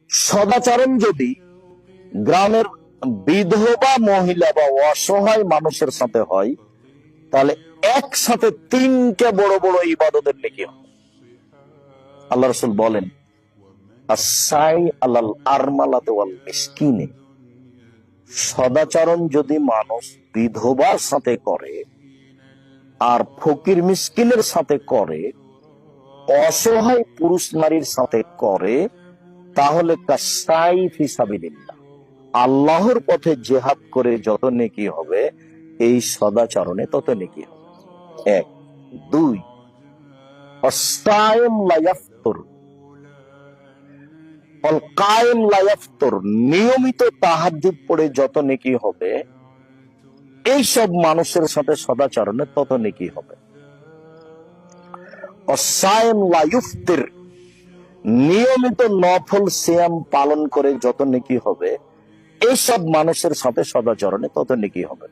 সদাচরণ যদি গ্রামের বিধবা মহিলা বা অসহায় মানুষের সাথে হয়, তাহলে একসাথে 3টে বড় বড় ইবাদতের নেকি হবে। আল্লাহ রাসূল বলেন, আস-সাই আলাল আরমালাতি ওয়াল মিসকিনে, সদাচরণ যদি মানুষ বিধবার সাথে করে আর ফকির মিসকিনের সাথে করে, অসহায় পুরুষ নারীর সাথে করে, তাহলে কাসাই ফি সাবিলিল্লাহ, আল্লাহর পথে জিহাদ করে যত নেকি হবে, এই সদাচরণে তত নেকি হবে। 1 2 আস-সাইম লা ইয়াফতুর ওয়াল কায়েম লা ইয়াফতুর, নিয়মিত তাহাজ্জুদ পড়ে যত নেকি হবে, এই সব মানুষের সাথে সদাচরণে তত নেকি হবে। আস-সাইম লা ইফতির, নিয়মিত নফল সিয়াম পালন করে যত নেকি হবে, এই সব মানুষের সাথে সদাচরণে তত নেকি হবে।